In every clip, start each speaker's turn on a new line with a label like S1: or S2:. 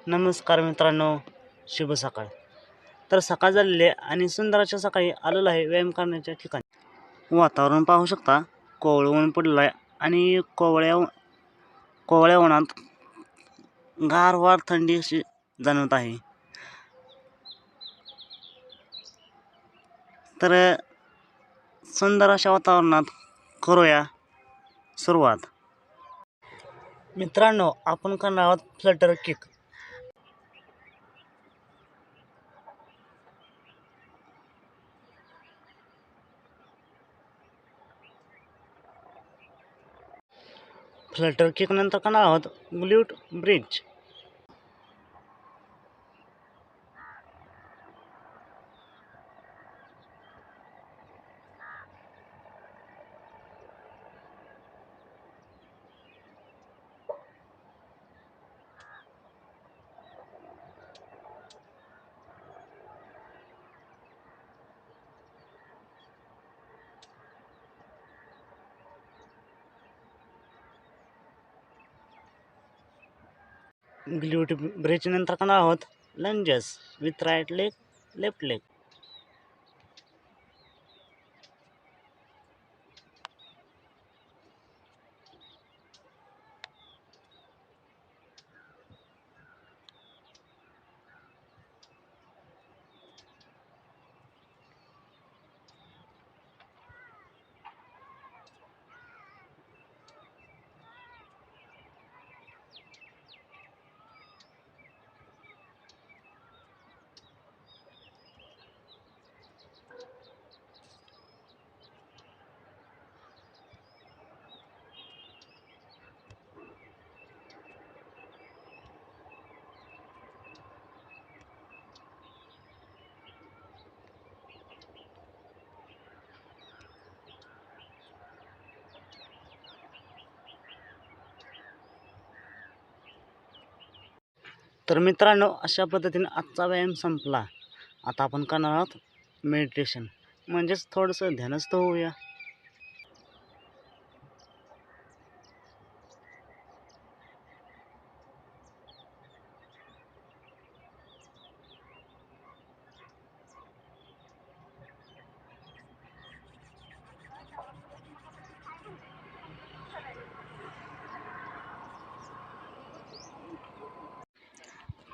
S1: नमस्कार मित्रांनो, शुभ सकाळ. तर सकाळ झालेली आहे आणि सुंदर अशा सकाळी आलेलो आहे व्यायाम करण्याच्या ठिकाणी. वातावरण पाहू शकता, कोवळं ऊन पडलं आहे आणि कोवळ्या उन्हात गारवार थंडी अशी जाणवत आहे. तर सुंदर अशा वातावरणात करूया सुरुवात. मित्रांनो, आपण करणार आहोत फ्लटर किक. फ्लटर किक नंतर करणार आहोत ग्ल्यूट ब्रिज. ग्ल्यूट ब्रिज नंतर करणार आहोत lunges with right leg left leg. तर मित्रांनो, अशा पद्धतीने आजचा व्यायाम संपला. आता आपण करणार आहोत मेडिटेशन, म्हणजेच थोडंसं ध्यानस्थ होऊया.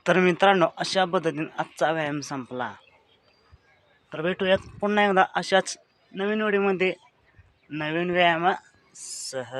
S1: तर मित्रांनो, अशा पद्धतीने आजचा व्यायाम संपला. तर भेटूयात पुन्हा एकदा अशाच नवीन व्हिडिओमध्ये नवीन व्यायामासह.